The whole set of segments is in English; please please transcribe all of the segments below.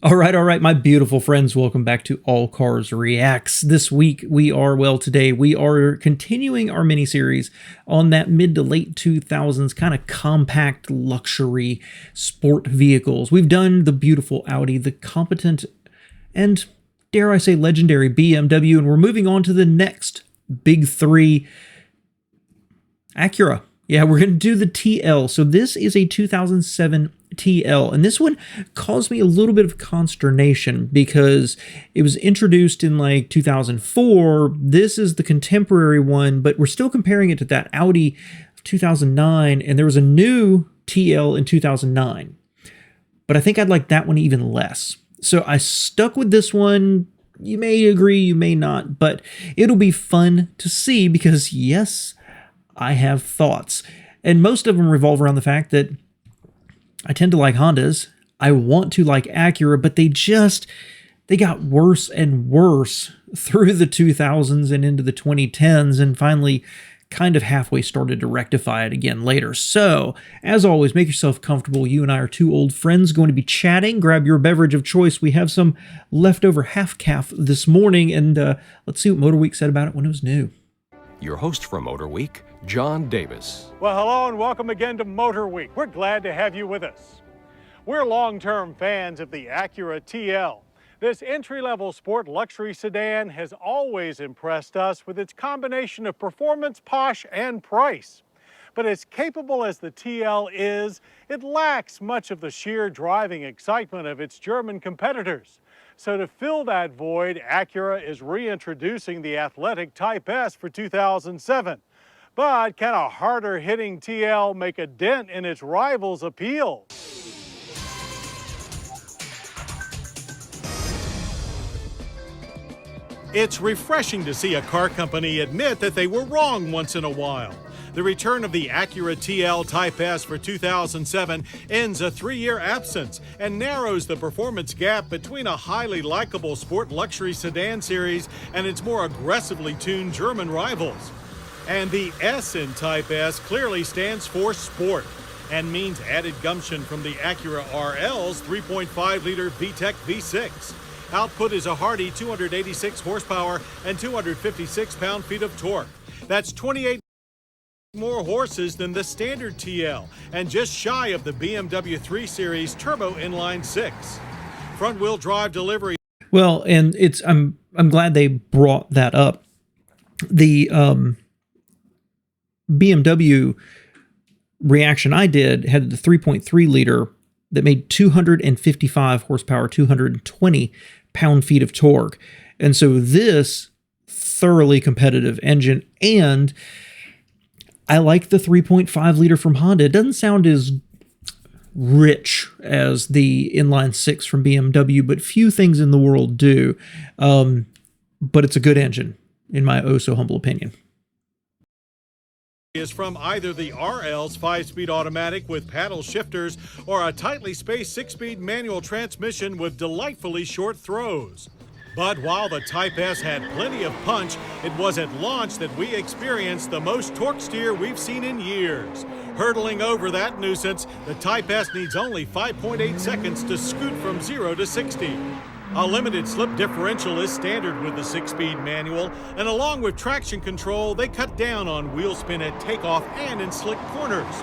All right, my beautiful friends, welcome back to All Cars Reacts. This week today we are continuing our mini-series on that mid to late 2000s kind of compact luxury sport vehicles. We've done the beautiful Audi, the competent and, dare I say, legendary BMW, and we're moving on to the next big three, Acura. Yeah, we're going to do the TL. So this is a 2007 TL, and this one caused me a little bit of consternation because it was introduced in like 2004. This is the contemporary one, but we're still comparing it to that Audi 2009, and there was a new TL in 2009. But I think I'd like that one even less. So I stuck with this one. You may agree, you may not, but it'll be fun to see because, yes, I have thoughts. And most of them revolve around the fact that I tend to like Hondas. I want to like Acura, but they got worse and worse through the 2000s and into the 2010s, and finally kind of halfway started to rectify it again later. So, as always, make yourself comfortable. You and I are two old friends going to be chatting. Grab your beverage of choice. We have some leftover half-calf this morning, and let's see what Motorweek said about it when it was new. Your host for Motorweek, John Davis. Well, hello and welcome again to Motorweek. We're glad to have you with us. We're long-term fans of the Acura TL. This entry-level sport luxury sedan has always impressed us with its combination of performance, posh, and price. But as capable as the TL is, it lacks much of the sheer driving excitement of its German competitors. So to fill that void, Acura is reintroducing the athletic Type S for 2007. But can a harder-hitting TL make a dent in its rivals' appeal? It's refreshing to see a car company admit that they were wrong once in a while. The return of the Acura TL Type S for 2007 ends a 3-year absence and narrows the performance gap between a highly likable sport luxury sedan series and its more aggressively tuned German rivals. And the S in Type S clearly stands for sport and means added gumption from the Acura RL's 3.5-liter VTEC V6. Output is a hearty 286 horsepower and 256 pound-feet of torque. That's 28 more horses than the standard TL and just shy of the BMW 3 Series Turbo Inline 6. Front-wheel drive delivery. Well, and I'm glad they brought that up. The BMW reaction I did had the 3.3 liter that made 255 horsepower, 220 pound-feet of torque. And so this thoroughly competitive engine, and I like the 3.5 liter from Honda. It doesn't sound as rich as the inline 6 from BMW, but few things in the world do. But it's a good engine, in my oh-so-humble opinion. Is from either the RL's 5-speed automatic with paddle shifters or a tightly spaced 6-speed manual transmission with delightfully short throws. But while the Type S had plenty of punch, it was at launch that we experienced the most torque steer we've seen in years. Hurtling over that nuisance, the Type S needs only 5.8 seconds to scoot from 0 to 60. A limited slip differential is standard with the 6-speed manual, and along with traction control, they cut down on wheel spin at takeoff and in slick corners.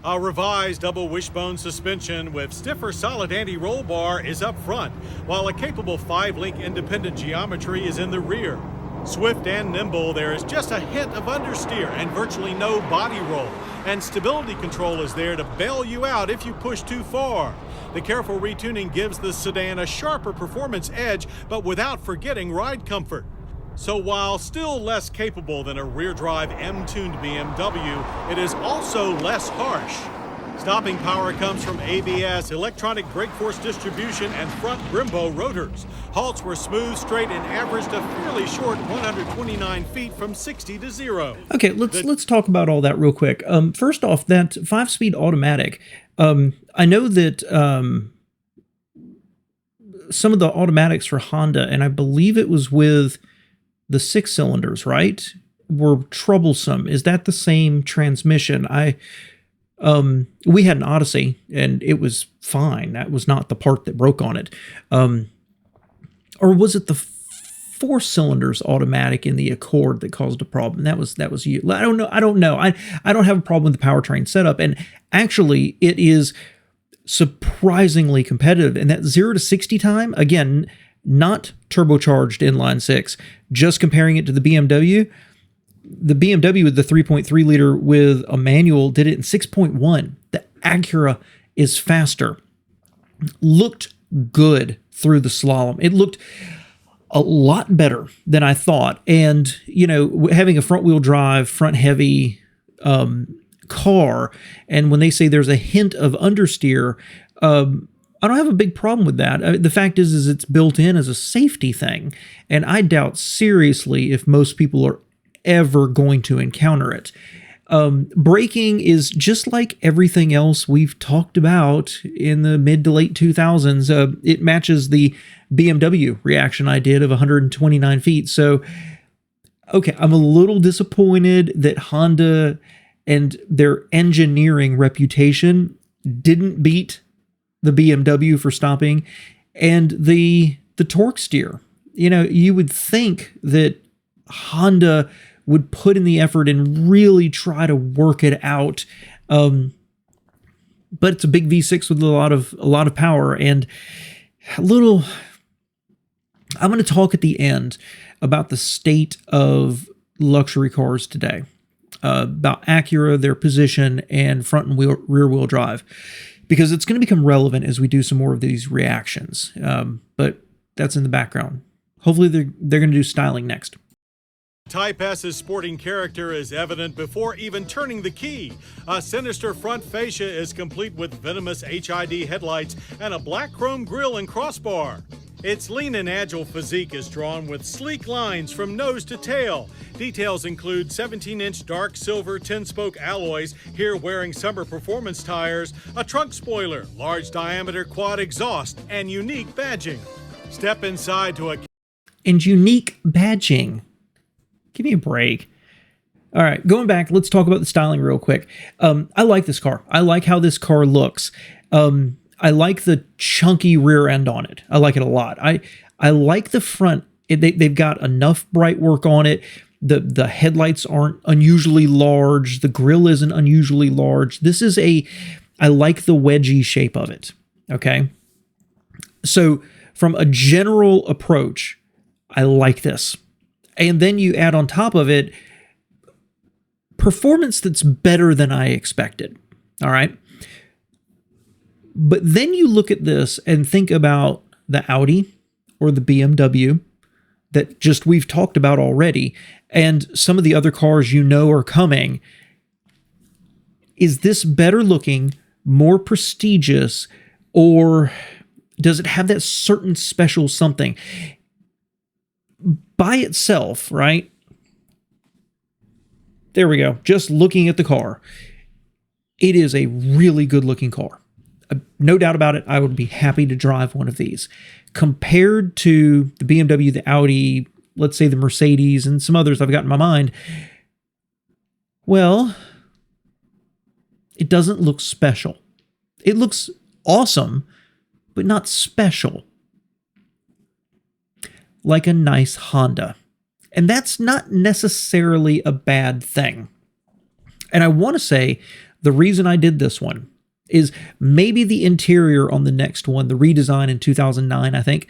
A revised double wishbone suspension with stiffer solid anti-roll bar is up front, while a capable 5-link independent geometry is in the rear. Swift and nimble, there is just a hint of understeer and virtually no body roll, and stability control is there to bail you out if you push too far. The careful retuning gives the sedan a sharper performance edge, but without forgetting ride comfort. So while still less capable than a rear-drive M-tuned BMW, it is also less harsh. Stopping power comes from ABS, electronic brake force distribution, and front Brembo rotors. Halts were smooth, straight, and averaged a fairly short 129 feet from 60 to 0. Okay, let's talk about all that real quick. First off, that 5-speed automatic. I know that some of the automatics for Honda, and I believe it was with the 6 cylinders, right, were troublesome. Is that the same transmission? We had an Odyssey, and it was fine. That was not the part that broke on it. Or was it the four cylinders automatic in the Accord that caused a problem? That was you. I don't know. I don't have a problem with the powertrain setup, and actually, it is surprisingly competitive. And that 0 to 60 time, again, not turbocharged inline six, just comparing it to the BMW. The BMW with the 3.3 liter with a manual did it in 6.1. The Acura is faster. Looked good through the slalom. It looked a lot better than I thought. And, you know, having a front wheel drive, front heavy car, and when they say there's a hint of understeer, I don't have a big problem with that. The fact is it's built in as a safety thing. And I doubt seriously if most people are ever going to encounter it. Braking is just like everything else we've talked about in the mid to late 2000s. It matches the BMW reaction I did of 129 feet. So, okay, I'm a little disappointed that Honda and their engineering reputation didn't beat the BMW for stopping, and the torque steer. You know, you would think that Honda would put in the effort and really try to work it out. But it's a big V6 with a lot of power, and I'm going to talk at the end about the state of luxury cars today, about Acura, their position, and front and rear wheel drive, because it's going to become relevant as we do some more of these reactions. But that's in the background. Hopefully they're going to do styling next. Type S's sporting character is evident before even turning the key. A sinister front fascia is complete with venomous HID headlights and a black chrome grille and crossbar. Its lean and agile physique is drawn with sleek lines from nose to tail. Details include 17-inch dark silver 10-spoke alloys, here wearing summer performance tires, a trunk spoiler, large diameter quad exhaust, and unique badging. Step inside to a... And unique badging. Give me a break. All right, going back, let's talk about the styling real quick. I like this car. I like how this car looks. I like the chunky rear end on it. I like it a lot. I like the front. They've got enough bright work on it. The headlights aren't unusually large. The grille isn't unusually large. I like the wedgie shape of it. Okay. So from a general approach, I like this. And then you add on top of it performance that's better than I expected. All right. But then you look at this and think about the Audi or the BMW that just we've talked about already, and some of the other cars you know are coming. Is this better looking, more prestigious, or does it have that certain special something? By itself, right? There we go. Just looking at the car, it is a really good looking car. No doubt about it, I would be happy to drive one of these. Compared to the BMW, the Audi, let's say the Mercedes, and some others I've got in my mind, well, it doesn't look special. It looks awesome, but not special. Like a nice Honda. And that's not necessarily a bad thing. And I want to say the reason I did this one is maybe the interior on the next one, the redesign in 2009, I think,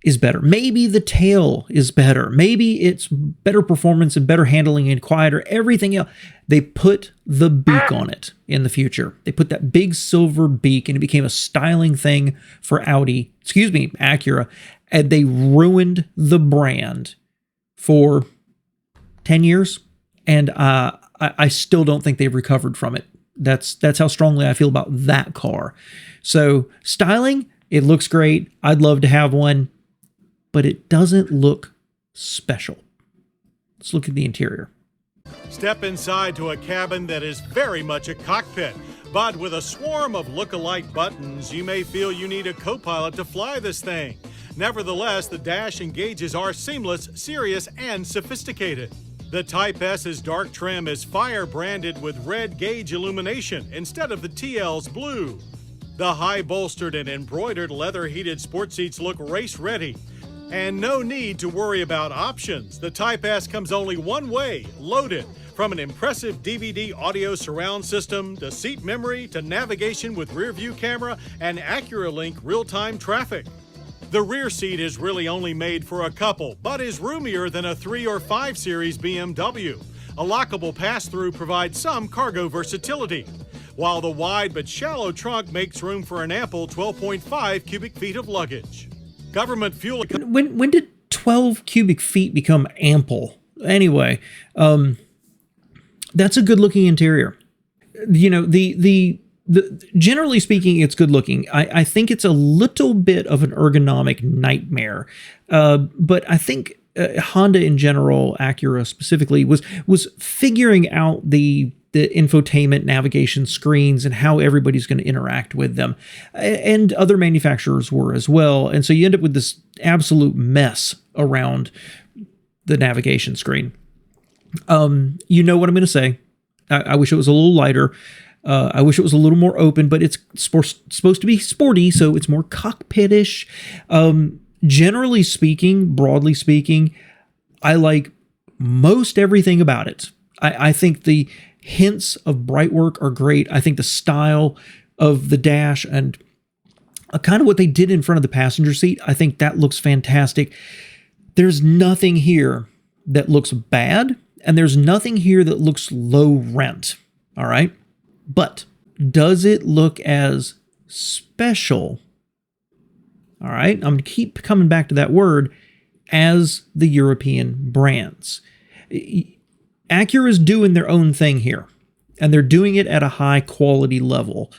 is better. Maybe the tail is better. Maybe it's better performance and better handling and quieter. Everything else. They put the beak on it in the future. They put that big silver beak, and it became a styling thing for Acura, and they ruined the brand for 10 years, and I still don't think they've recovered from it. That's how strongly I feel about that car. So styling, it looks great. I'd love to have one, but it doesn't look special. Let's look at the interior. Step inside to a cabin that is very much a cockpit, but with a swarm of look-alike buttons, you may feel you need a co-pilot to fly this thing. Nevertheless, the dash and gauges are seamless, serious, and sophisticated. The Type S's dark trim is fire-branded with red gauge illumination instead of the TL's blue. The high-bolstered and embroidered leather-heated sport seats look race-ready. And no need to worry about options. The Type S comes only one way, loaded. From an impressive DVD audio surround system to seat memory to navigation with rear-view camera and AccuRelink real-time traffic. The rear seat is really only made for a couple, but is roomier than a 3 or 5 Series BMW. A lockable pass-through provides some cargo versatility, while the wide but shallow trunk makes room for an ample 12.5 cubic feet of luggage. Government fuel... When did 12 cubic feet become ample? Anyway, that's a good-looking interior. You know, generally speaking, it's good looking. I think it's a little bit of an ergonomic nightmare, but I think Honda in general, Acura specifically, was figuring out the infotainment navigation screens and how everybody's going to interact with them, and other manufacturers were as well. And so you end up with this absolute mess around the navigation screen. You know what I'm going to say. I wish it was a little lighter. I wish it was a little more open, but it's supposed to be sporty, so it's more cockpitish. Generally speaking, broadly speaking, I like most everything about it. I think the hints of bright work are great. I think the style of the dash and kind of what they did in front of the passenger seat, I think that looks fantastic. There's nothing here that looks bad, and there's nothing here that looks low rent. All right? But does it look as special, all right, I'm going to keep coming back to that word, as the European brands? Acura is doing their own thing here, and they're doing it at a high quality level.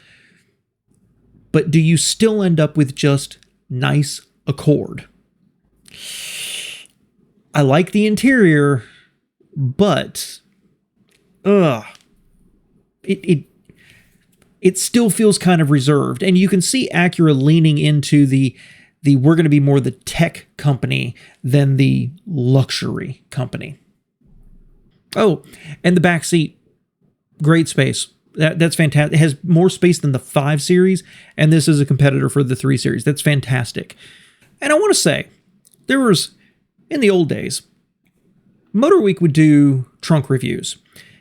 But do you still end up with just nice Accord? I like the interior, but it still feels kind of reserved. And you can see Acura leaning into the we're going to be more the tech company than the luxury company. Oh, and the back seat, great space. That's fantastic. It has more space than the 5 Series, and this is a competitor for the 3 Series. That's fantastic. And I want to say, there was, in the old days, Motorweek would do trunk reviews,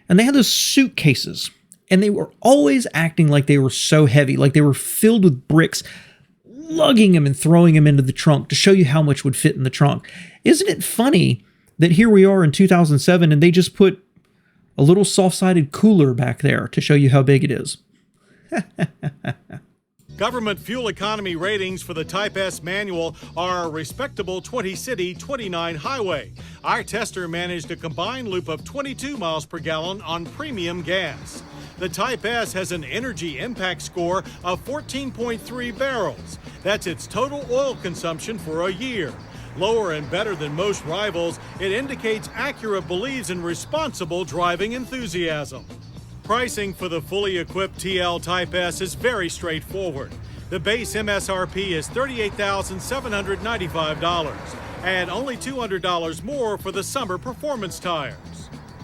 and they had those suitcases, and they were always acting like they were so heavy, like they were filled with bricks, lugging them and throwing them into the trunk to show you how much would fit in the trunk. Isn't it funny that here we are in 2007 and they just put a little soft-sided cooler back there to show you how big it is? Government fuel economy ratings for the Type S manual are a respectable 20-city, 29 highway. Our tester managed a combined loop of 22 miles per gallon on premium gas. The Type S has an energy impact score of 14.3 barrels. That's its total oil consumption for a year. Lower and better than most rivals, it indicates Acura believes in responsible driving enthusiasm. Pricing for the fully equipped TL Type S is very straightforward. The base MSRP is $38,795 and only $200 more for the summer performance tires.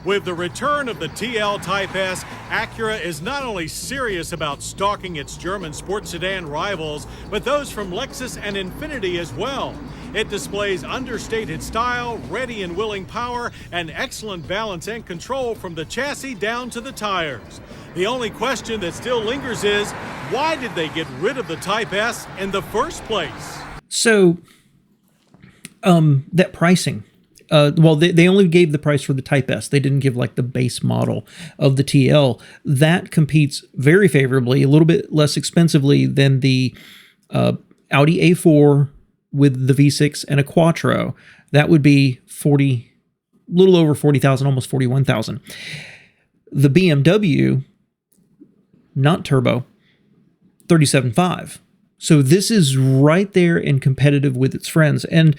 With the return of the TL Type S, Acura is not only serious about stalking its German sports sedan rivals, but those from Lexus and Infiniti as well. It displays understated style, ready and willing power, and excellent balance and control from the chassis down to the tires. The only question that still lingers is, why did they get rid of the Type S in the first place? So, that pricing. Well, they only gave the price for the Type S. They didn't give like the base model of the TL. That competes very favorably, a little bit less expensively than the Audi A4 with the V6 and a Quattro. That would be a little over 40,000, almost 41,000. The BMW, not turbo, 37.5. So this is right there and competitive with its friends. And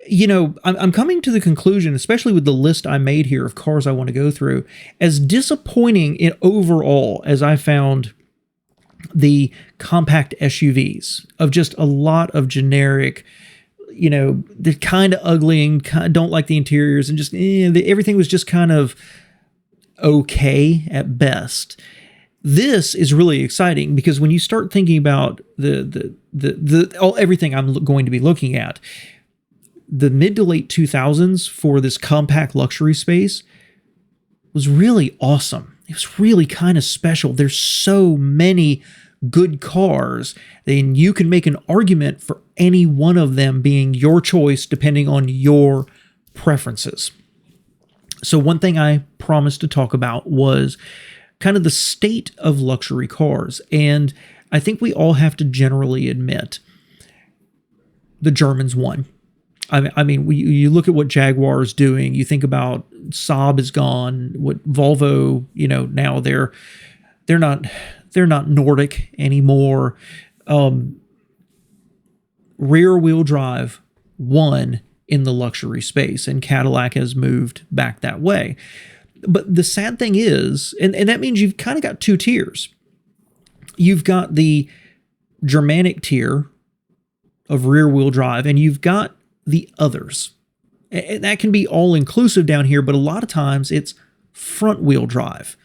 you know, I'm coming to the conclusion, especially with the list I made here of cars I want to go through, as disappointing in overall as I found the compact SUVs of just a lot of generic, they're kind of ugly and don't like the interiors, and just everything was just kind of okay at best. This is really exciting because when you start thinking about everything I'm going to be looking at, the mid to late 2000s for this compact luxury space was really awesome. It was really kind of special. There's so many good cars, then you can make an argument for any one of them being your choice depending on your preferences. So one thing I promised to talk about was kind of the state of luxury cars. And I think we all have to generally admit the Germans won. I mean, you look at what Jaguar is doing. You think about Saab is gone. What Volvo, now they're not Nordic anymore. Rear wheel drive won in the luxury space, and Cadillac has moved back that way. But the sad thing is, and that means you've kind of got two tiers. You've got the Germanic tier of rear wheel drive, and you've got the others. And that can be all inclusive down here, but a lot of times it's front wheel drive.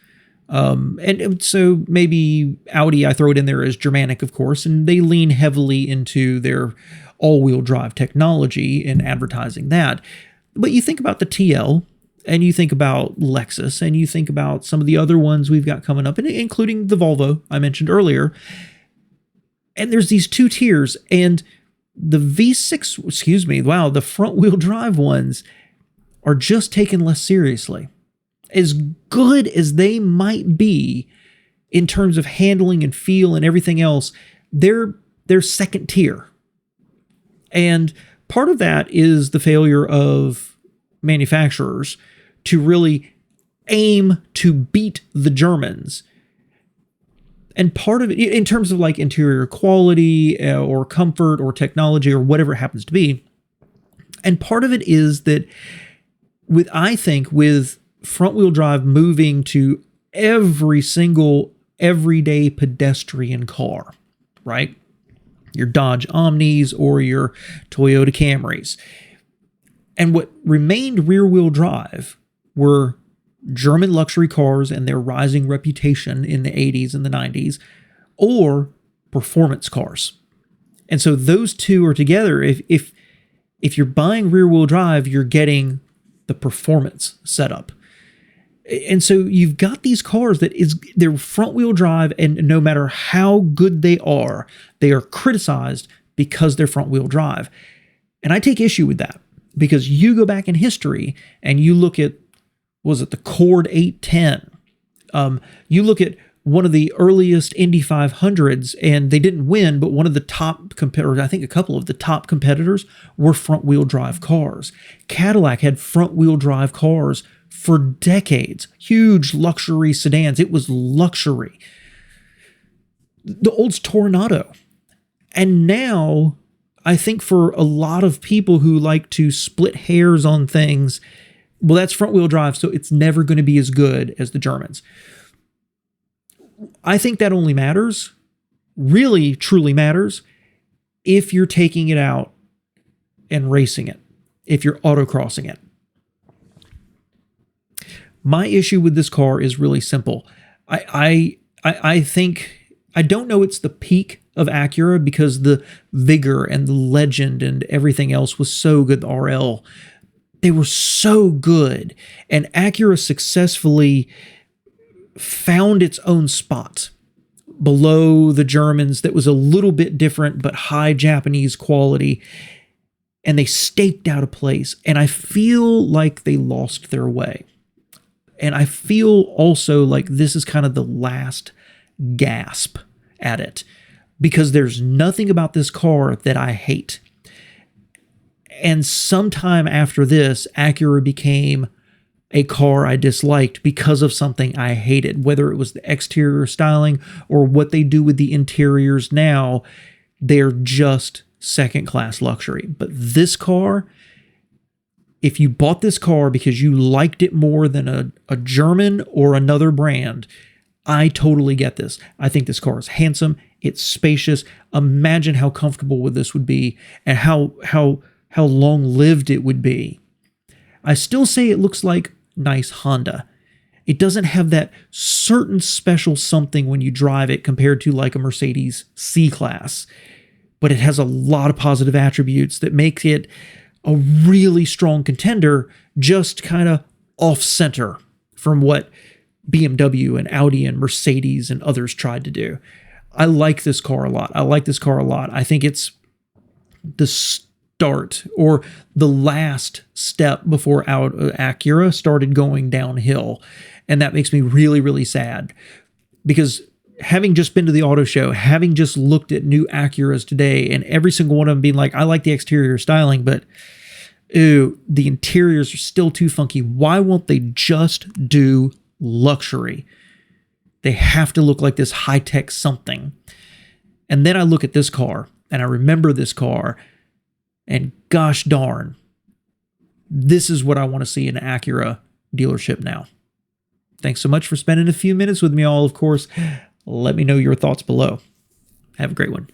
And so maybe Audi, I throw it in there as Germanic, of course, and they lean heavily into their all-wheel drive technology and advertising that. But you think about the TL, and you think about Lexus, and you think about some of the other ones we've got coming up, including the Volvo I mentioned earlier. And there's these two tiers, and the V6, the front-wheel drive ones are just taken less seriously. As good as they might be in terms of handling and feel and everything else, they're second tier. And part of that is the failure of manufacturers to really aim to beat the Germans. And part of it, in terms of like interior quality or comfort or technology or whatever it happens to be, and part of it is that with front-wheel drive moving to every single everyday pedestrian car, right? Your Dodge Omnis or your Toyota Camrys. And what remained rear-wheel drive were German luxury cars and their rising reputation in the 80s and the 90s, or performance cars. And so those two are together. If you're buying rear-wheel drive, you're getting the performance setup. And so you've got these cars they're front-wheel drive, and no matter how good they are criticized because they're front-wheel drive. And I take issue with that, because you go back in history and you look at, was it the Cord 810? You look at one of the earliest Indy 500s, and they didn't win, but one of the top competitors, I think a couple of the top competitors, were front-wheel drive cars. Cadillac had front-wheel drive cars for decades. Huge luxury sedans. It was luxury. The Olds Toronado. And now, I think for a lot of people who like to split hairs on things, well, that's front-wheel drive, so it's never going to be as good as the Germans. I think that only matters, really, truly matters, if you're taking it out and racing it, if you're autocrossing it. My issue with this car is really simple. I think, I don't know it's the peak of Acura, because the vigor and the legend and everything else was so good. The RL, they were so good. And Acura successfully found its own spot below the Germans that was a little bit different, but high Japanese quality. And they staked out a place. And I feel like they lost their way. And I feel also like this is kind of the last gasp at it, because there's nothing about this car that I hate. And sometime after this, Acura became a car I disliked because of something I hated, whether it was the exterior styling or what they do with the interiors now. They're just second-class luxury. But this car, if you bought this car because you liked it more than a German or another brand, I totally get this. I think this car is handsome. It's spacious. Imagine how comfortable this would be, and how how long-lived it would be. I still say it looks like nice Honda. It doesn't have that certain special something when you drive it compared to like a Mercedes C-Class, but it has a lot of positive attributes that make it a really strong contender, just kind of off-center from what BMW and Audi and Mercedes and others tried to do. I like this car a lot. I think it's the start or the last step before Acura started going downhill. And that makes me really, really sad, because having just been to the auto show, having just looked at new Acuras today, and every single one of them being like, I like the exterior styling, but ew, the interiors are still too funky. Why won't they just do luxury? They have to look like this high-tech something. And then I look at this car, and I remember this car, and gosh darn, this is what I want to see in an Acura dealership now. Thanks so much for spending a few minutes with me all, of course. Let me know your thoughts below. Have a great one.